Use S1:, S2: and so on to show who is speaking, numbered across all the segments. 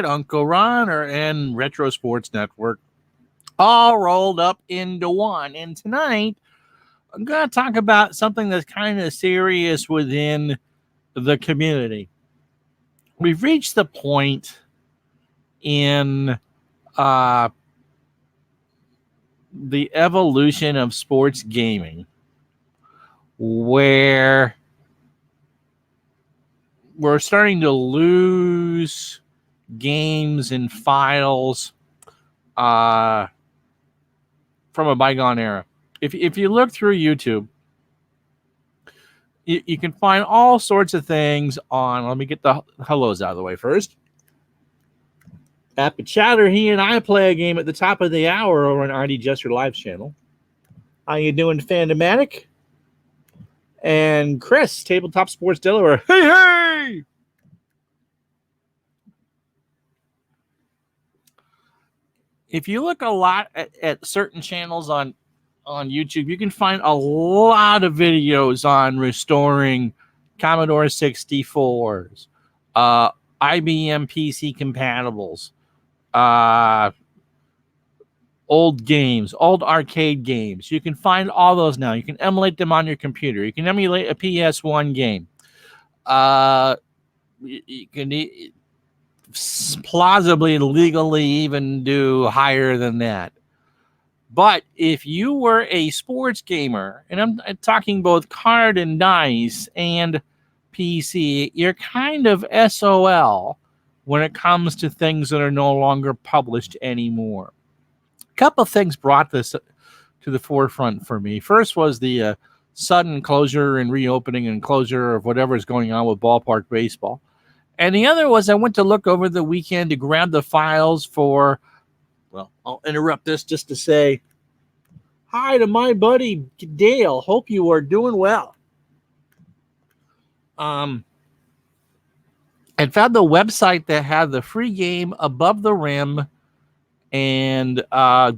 S1: Uncle Ron and Retro Sports Network all rolled up into one. And tonight, I'm going to talk about something that's kind of serious within the community. We've reached the point in uh, the evolution of sports gaming where we're starting to lose games and files uh, from a bygone era. If you look through YouTube, you can find all sorts of things on. Let me get the hellos out of the way first. At the chatter, he and I play a game at the top of the hour over on RD Jester Live channel. How you doing, Fandomatic? And Chris, Tabletop Sports Delaware. Hey, hey! If you look a lot at certain channels on YouTube, you can find a lot of videos on restoring Commodore 64s, IBM PC compatibles, old games, old arcade games. You can find all those now. You can emulate them on your computer. You can emulate a PS1 game. You can plausibly, legally even do higher than that. But if you were a sports gamer, and I'm talking both card and dice and PC, you're kind of SOL when it comes to things that are no longer published anymore. A couple of things brought this to the forefront for me. First was the sudden closure and reopening and closure of whatever is going on with ballpark baseball. And the other was I went to look over the weekend to grab the files for, well, I'll interrupt this just to say hi to my buddy Dale. Hope you are doing well. And found the website that had the free game Above the Rim and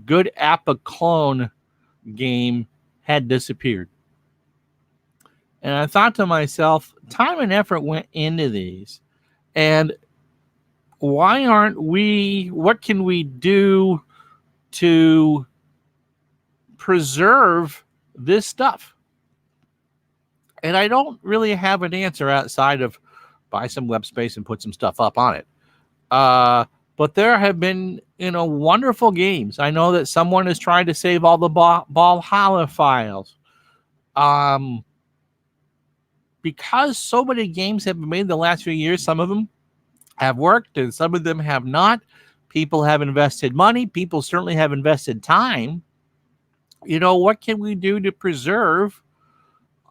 S1: Good Appa Clone game had disappeared. And I thought to myself, time and effort went into these. And why aren't we, what can we do to preserve this stuff? And I don't really have an answer outside of buy some web space and put some stuff up on it. But there have been, wonderful games. I know that someone is trying to save all the Valhalla files. Because so many games have been made in the last few years, some of them have worked and some of them have not. People have invested money. People certainly have invested time. What can we do to preserve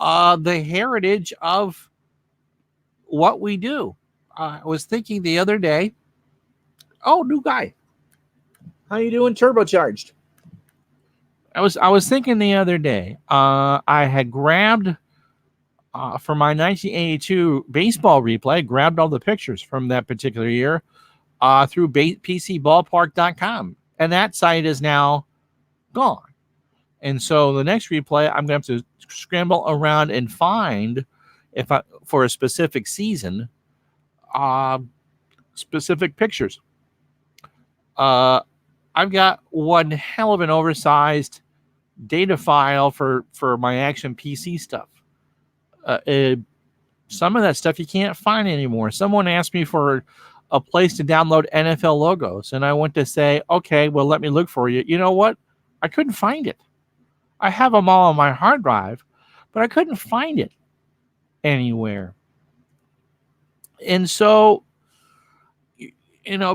S1: the heritage of what we do? I was thinking the other day, new guy. How you doing, Turbocharged? I was thinking the other day, I had grabbed for my 1982 baseball replay, grabbed all the pictures from that particular year through PCBallpark.com. And that site is now gone. And so the next replay, I'm going to have to scramble around and find, for a specific season, specific pictures. I've got one hell of an oversized data file for my Action PC stuff. Some of that stuff you can't find anymore. Someone asked me for a place to download NFL logos, and I went to say, okay, well, let me look for you. You know what? I couldn't find it. I have them all on my hard drive, but I couldn't find it anywhere. And so,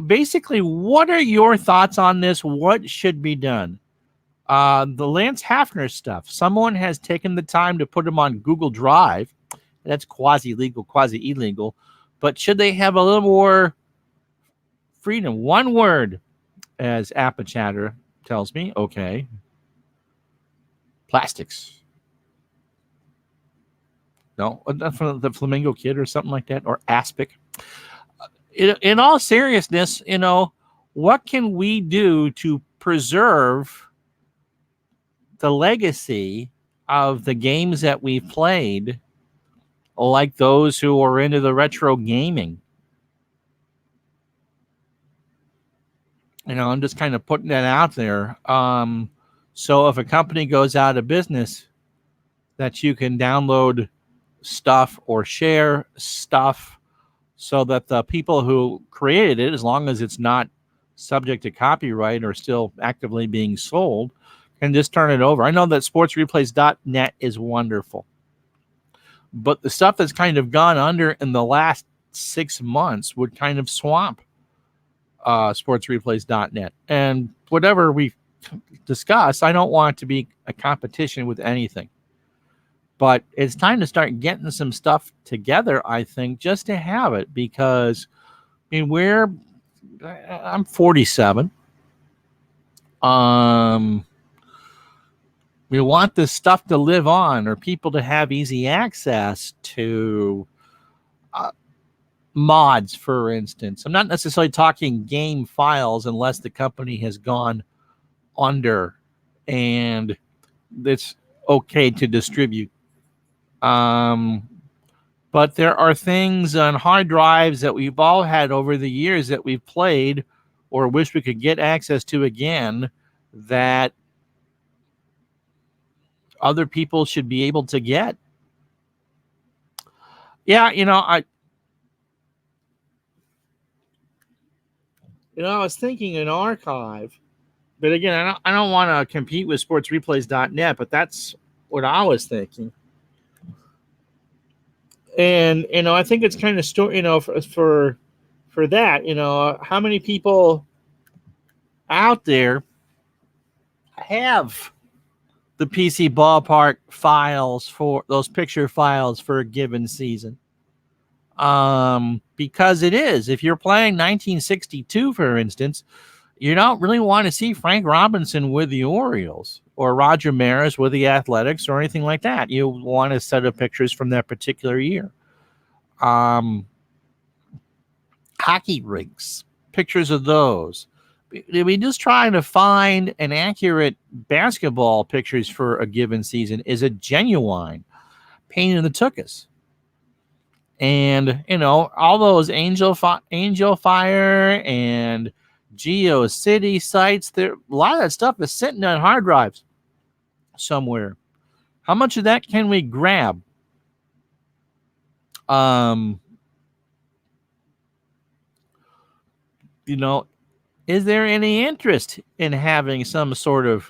S1: basically, what are your thoughts on this? What should be done? The Lance Hafner stuff. Someone has taken the time to put them on Google Drive. That's quasi-legal, quasi-illegal. But should they have a little more freedom? One word, as Appa Chatter tells me. Okay. Plastics. No, that's from the Flamingo Kid or something like that, or Aspic. In all seriousness, what can we do to preserve the legacy of the games that we've played, like those who are into the retro gaming? I'm just kind of putting that out there. So if a company goes out of business, that you can download stuff or share stuff so that the people who created it, as long as it's not subject to copyright or still actively being sold, can just turn it over. I know that sportsreplays.net is wonderful, but the stuff that's kind of gone under in the last 6 months would kind of swamp sportsreplays.net. And whatever we discuss, I don't want it to be a competition with anything. But it's time to start getting some stuff together, I think, just to have it, because I'm 47. We want this stuff to live on, or people to have easy access to mods, for instance. I'm not necessarily talking game files unless the company has gone under and it's okay to distribute. But there are things on hard drives that we've all had over the years that we've played or wish we could get access to again that other people should be able to get. Yeah, I was thinking an archive, but again, I don't want to compete with sportsreplays.net, but that's what I was thinking. And I think it's kind of for that, how many people out there have the PC ballpark files, for those picture files for a given season? Because it is, if you're playing 1962, for instance, you don't really want to see Frank Robinson with the Orioles or Roger Maris with the Athletics or anything like that. You want a set of pictures from that particular year. Hockey rinks, pictures of those. We just trying to find an accurate basketball pictures for a given season is a genuine pain in the tuchus. And all those Angel Fire and GeoCity sites, there, a lot of that stuff is sitting on hard drives somewhere. How much of that can we grab? Is there any interest in having some sort of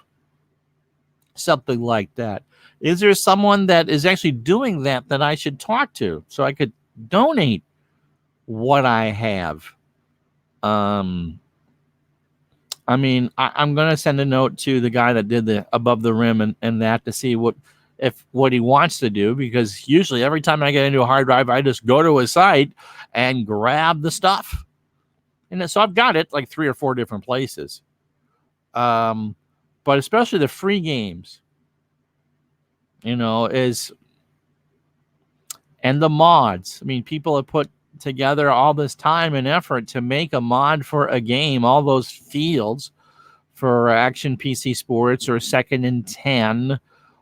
S1: something like that? Is there someone that is actually doing that I should talk to so I could donate what I have? I'm going to send a note to the guy that did the Above the Rim and that, to see what he wants to do, because usually every time I get into a hard drive, I just go to his site and grab the stuff. And so I've got it like 3 or 4 different places. But especially the free games, and the mods. People have put together all this time and effort to make a mod for a game, all those fields for Action PC Sports or Second and 10,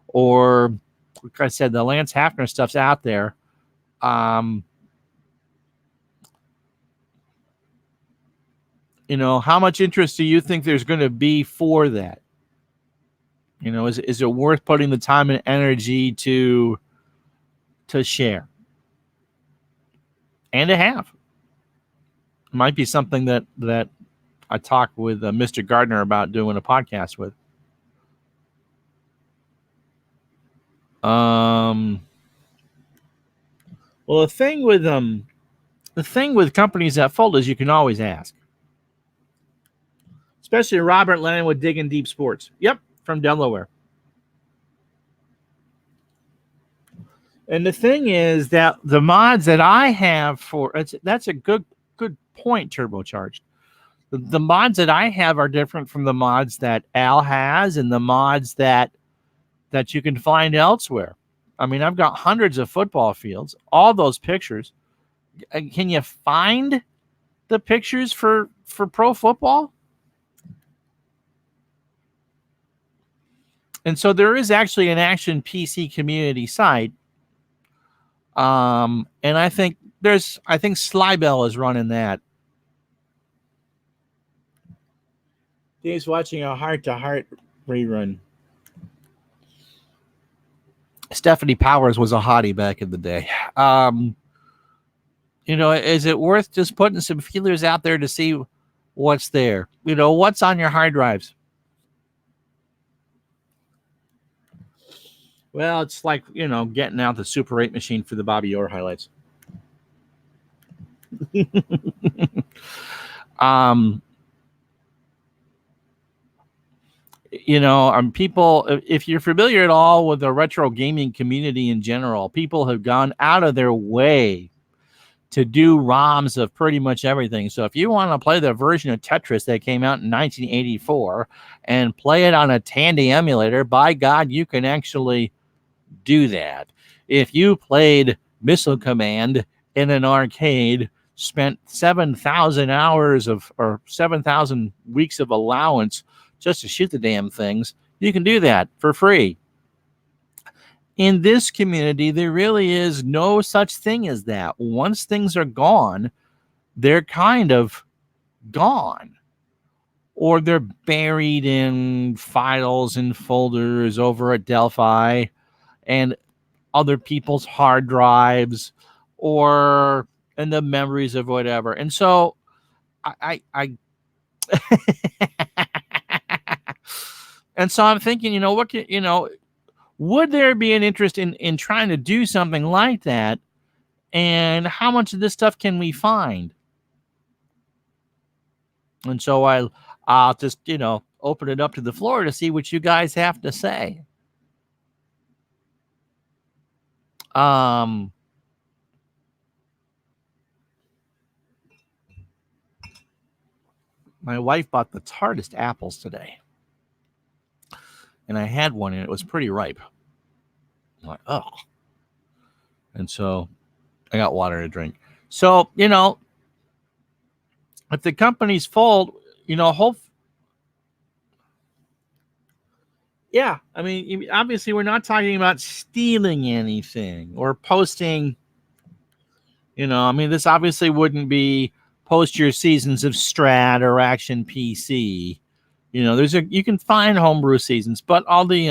S1: or like I said, the Lance Hafner stuff's out there. How much interest do you think there's going to be for that? Is it worth putting the time and energy to share and to have? It might be something that I talked with Mr. Gardner about doing a podcast with. Well, the thing with companies that fold is you can always ask. Especially Robert Lennon with Digging Deep Sports. Yep, from Delaware. And the thing is that the mods that I have that's a good point, Turbocharged. The mods that I have are different from the mods that Al has and the mods that you can find elsewhere. I've got hundreds of football fields, all those pictures. Can you find the pictures for pro football? And so there is actually an Action PC community site. And I think Slybell is running that. Dave's watching a Heart to Heart rerun. Stephanie Powers was a hottie back in the day. Is it worth just putting some feelers out there to see what's there? What's on your hard drives? Well, it's like, getting out the Super 8 machine for the Bobby Orr highlights. People, if you're familiar at all with the retro gaming community in general, people have gone out of their way to do ROMs of pretty much everything. So if you want to play the version of Tetris that came out in 1984 and play it on a Tandy emulator, by God, you can actually do that. If you played Missile Command in an arcade, spent 7,000 hours or 7,000 weeks of allowance just to shoot the damn things, you can do that for free. In this community, there really is no such thing as that. Once things are gone, they're kind of gone. Or they're buried in files and folders over at Delphi and other people's hard drives or in the memories of whatever. And so I and so I'm thinking, would there be an interest in trying to do something like that? And how much of this stuff can we find? And so I'll just, open it up to the floor to see what you guys have to say. My wife bought the tartest apples today. And I had one and it was pretty ripe. I'm like, oh. And so I got water to drink. So, if the company's full, yeah, I mean, obviously we're not talking about stealing anything or posting, this obviously wouldn't be post your seasons of Strat or Action PC. You can find homebrew seasons, but all the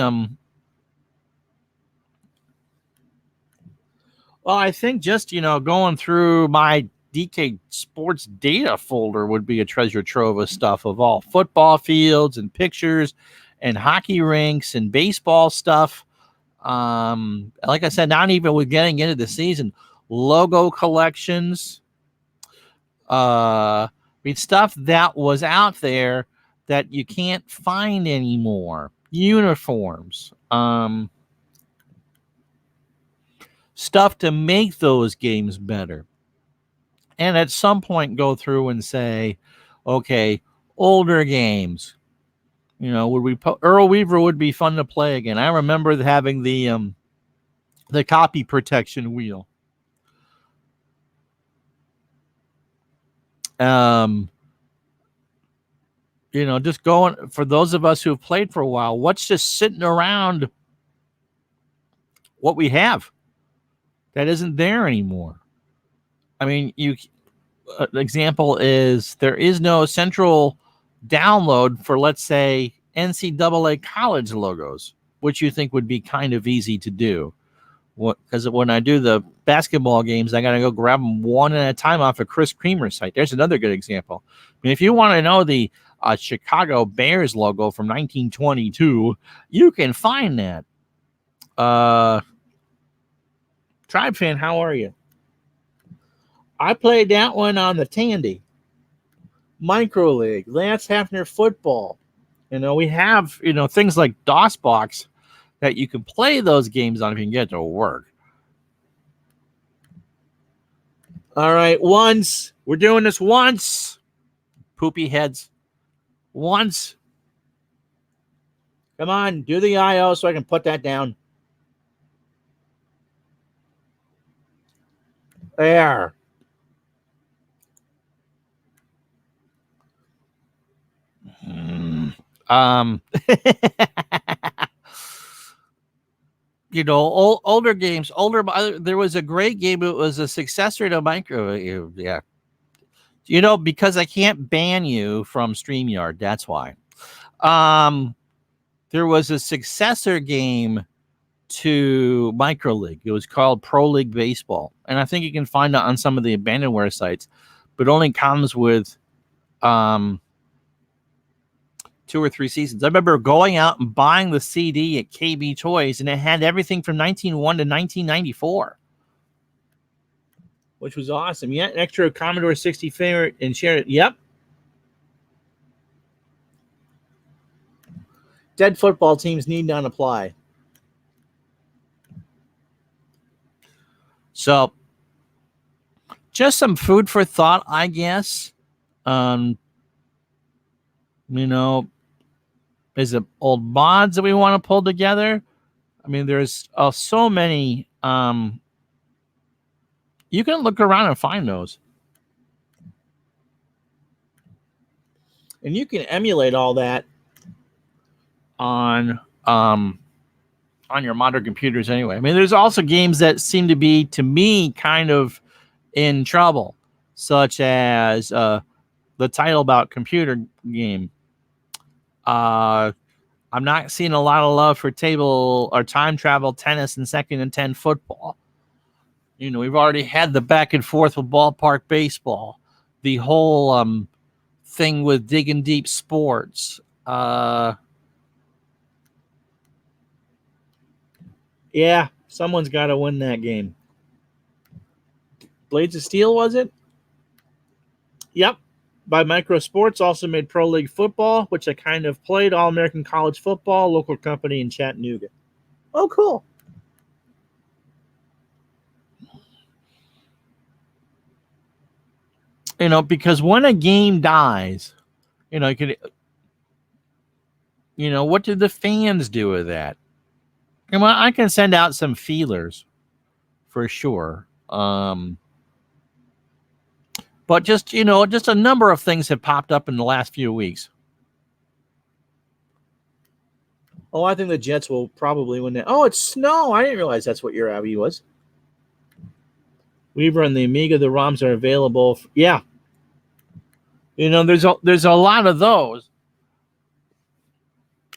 S1: well, I think just going through my DK Sports data folder would be a treasure trove of stuff of all football fields and pictures and hockey rinks and baseball stuff. Like I said, not even with getting into the season, logo collections, stuff that was out there that you can't find anymore. Uniforms, stuff to make those games better. And at some point go through and say, okay, older games, Earl Weaver would be fun to play again. I remember having the copy protection wheel. Just going, for those of us who have played for a while, what's just sitting around what we have that isn't there anymore? I mean, an example is there is no central download for, let's say, NCAA college logos, which you think would be kind of easy to do. Because when I do the basketball games, I got to go grab them one at a time off of Chris Creamer's site. There's another good example. I mean, if you want to know the Chicago Bears logo from 1922, you can find that. Tribe fan, how are you? I played that one on the Tandy. Micro League, Lance Hafner football. We have, things like DOSBox that you can play those games on if you can get it to work. All right, once. We're doing this once. Poopy heads. Once. Come on, do the IO so I can put that down. There. Older games, there was a great game. It was a successor to Micro. Yeah. Because I can't ban you from StreamYard. That's why. There was a successor game to Micro League. It was called Pro League Baseball, and I think you can find it on some of the abandonware sites, but only comes with 2 or 3 seasons. I remember going out and buying the CD at KB Toys, and it had everything from 1901 to 1994, which was awesome. Yeah, an extra Commodore 60 favorite and share it. Yep. Dead football teams need not apply. So, just some food for thought, I guess. You know, is it old mods that we want to pull together? I mean, there's so many. You can look around and find those. And you can emulate all that on your modern computers anyway. I mean, there's also games that seem to be, to me, kind of in trouble, such as the title about computer game. I'm not seeing a lot of love for table or time travel tennis and 2nd and 10 football. You know, we've already had the back and forth with ballpark baseball, the whole thing with digging deep sports. Yeah, someone's got to win that game. Blades of Steel, was it? Yep. By Micro Sports, also made Pro League Football, which I kind of played, All-American College Football, local company in Chattanooga. Oh, cool. You know, because when a game dies, you know, what do the fans do with that? And well, I can send out some feelers for sure. But just a number of things have popped up in the last few weeks. Oh, I think the Jets will probably win that. Oh, it's snow. I didn't realize that's what your Abby was. Weaver and the Amiga, the ROMs are available. Yeah. You know, there's a lot of those.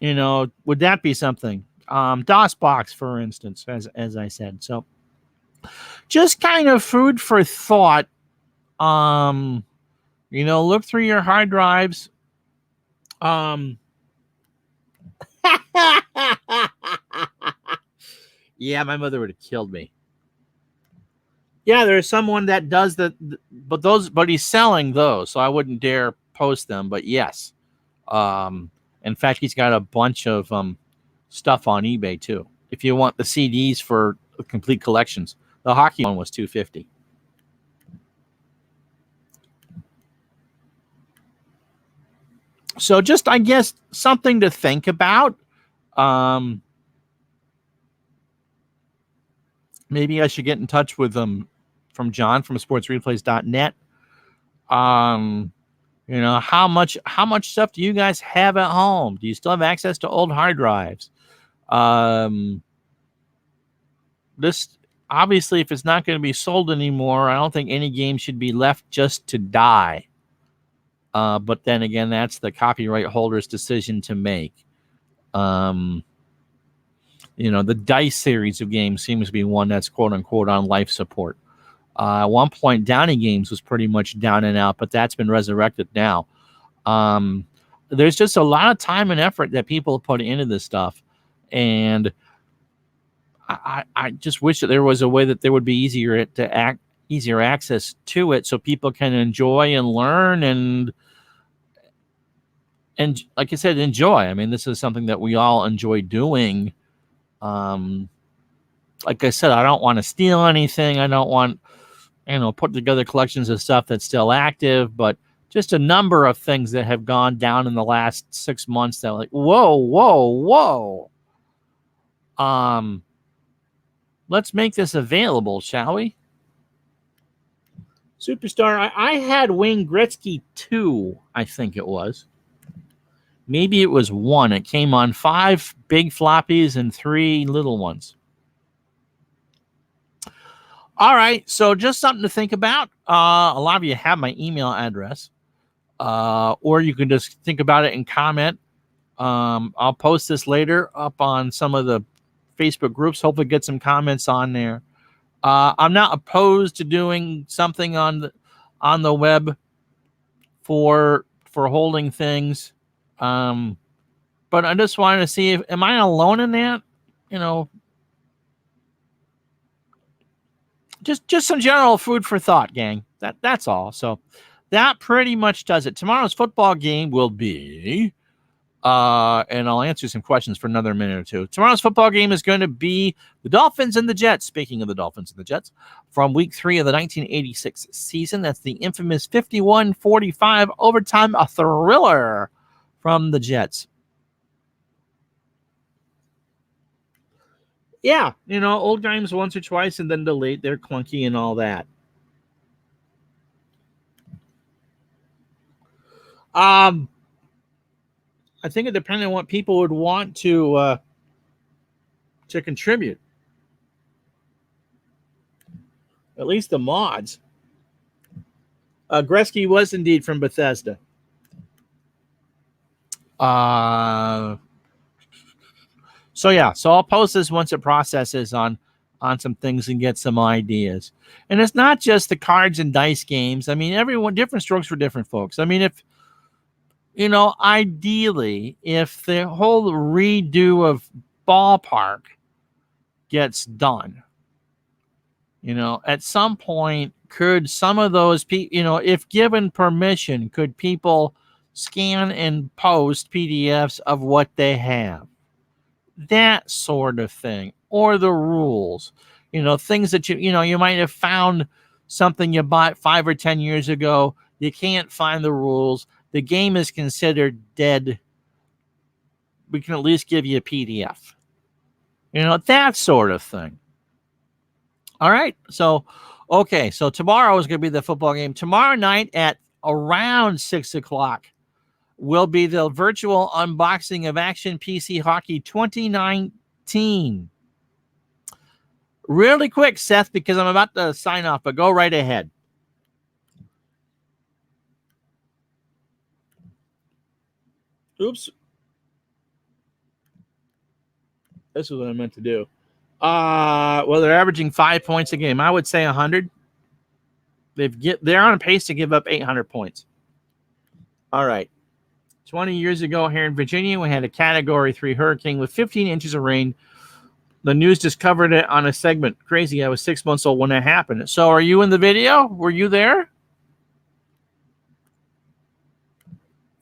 S1: You know, would that be something? DOSBox, for instance, as I said. So just kind of food for thought. You know, look through your hard drives. Yeah, my mother would have killed me. Yeah, there's someone that does but he's selling those, so I wouldn't dare post them. But yes, in fact, he's got a bunch of stuff on eBay too. If you want the CDs for complete collections, the hockey one was $250. So just, I guess, something to think about. Maybe I should get in touch with from John from sportsreplays.net. You know, how much stuff do you guys have at home? Do you still have access to old hard drives? This, obviously, if it's not going to be sold anymore, I don't think any game should be left just to die. But then again, that's the copyright holder's decision to make. You know, the DICE series of games seems to be one that's quote unquote on life support. At one point, Downey Games was pretty much down and out, but that's been resurrected now. There's just a lot of time and effort that people put into this stuff, and I just wish that there was a way that there would be easier access to it, so people can enjoy and learn and like I said, enjoy. I mean, this is something that we all enjoy doing. Like I said, I don't want to steal anything. I don't want, put together collections of stuff that's still active, but just a number of things that have gone down in the last 6 months that are like, whoa. Let's make this available, shall we? Superstar, I had Wayne Gretzky 2, I think it was. Maybe it was 1. It came on 5 big floppies and 3 little ones. All right, so just something to think about. A lot of you have my email address, or you can just think about it and comment. I'll post this later up on some of the Facebook groups. Hopefully get some comments on there. I'm not opposed to doing something on the web for holding things. But I just wanted to see if am I alone in that? You know, just some general food for thought, gang. That's all. So that pretty much does it. Tomorrow's football game will be and I'll answer some questions for another minute or two. Tomorrow's football game is going to be the Dolphins and the Jets. Speaking of the Dolphins and the Jets, from week 3 of the 1986 season. That's the infamous 51-45 overtime, a thriller from the Jets. Yeah, you know, old games once or twice and then delayed. They're clunky and all that. I think it depends on what people would want to contribute. At least the mods. Gretzky was indeed from Bethesda. So yeah, so I'll post this once it processes on some things and get some ideas. And it's not just the cards and dice games. I mean, everyone different strokes for different folks. I mean, if you know, ideally, if the whole redo of Ballpark gets done, you know, at some point, could some of those people, you know, if given permission, could people scan and post PDFs of what they have? That sort of thing. Or the rules, you know, things that you know, you might have found something you bought 5 or 10 years ago. You can't find the rules. The game is considered dead. We can at least give you a PDF. You know, that sort of thing. All right. So, okay. So tomorrow is going to be the football game. Tomorrow night at around 6 o'clock will be the virtual unboxing of Action PC Hockey 2019. Really quick, Seth, because I'm about to sign off, but go right ahead. Oops. This is what I meant to do. Well, they're averaging 5 points a game. I would say 100. They're on pace to give up 800 points. All right. 20 years ago here in Virginia, we had a Category 3 hurricane with 15 inches of rain. The news just covered it on a segment. Crazy. I was 6 months old when that happened. So are you in the video? Were you there?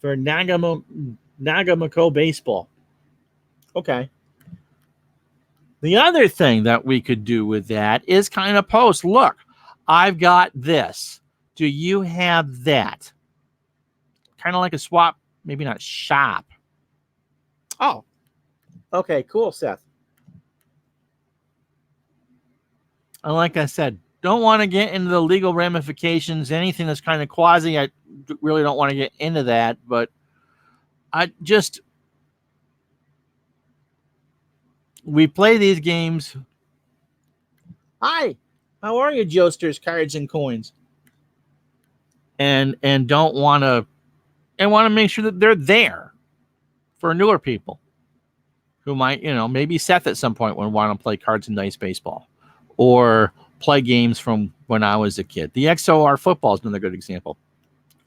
S1: For Nagamako baseball. Okay. The other thing that we could do with that is kind of post, look, I've got this. Do you have that? Kind of like a swap, maybe not shop. Oh, okay, cool, Seth. And like I said, don't want to get into the legal ramifications, anything that's kind of quasi. I really don't want to get into that, but we play these games. Hi, how are you, Josters, Cards and Coins? And don't want to, and want to make sure that they're there for newer people who might, you know, maybe Seth at some point would want to play Cards and Dice baseball or play games from when I was a kid. The XOR football is another good example.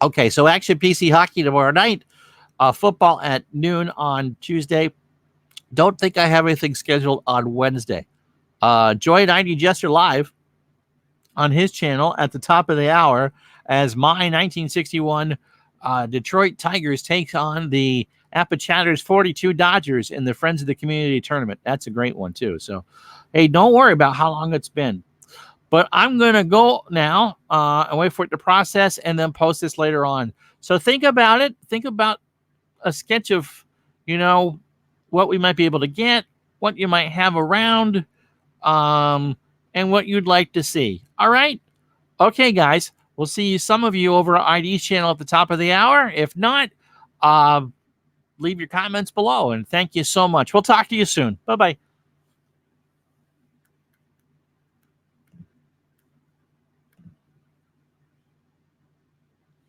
S1: Okay, so Action PC Hockey tomorrow night, football at noon on Tuesday. Don't think I have anything scheduled on Wednesday. Join ID Jester live on his channel at the top of the hour as my 1961 Detroit Tigers takes on the Apichatter's 42 Dodgers in the Friends of the Community tournament. That's a great one, too. So, hey, don't worry about how long it's been. But I'm going to go now and wait for it to process and then post this later on. So think about it. Think about a sketch of, you know, what we might be able to get, what you might have around, and what you'd like to see. All right? Okay, guys. We'll see some of you over at ID's channel at the top of the hour. If not, leave your comments below. And thank you so much. We'll talk to you soon. Bye-bye.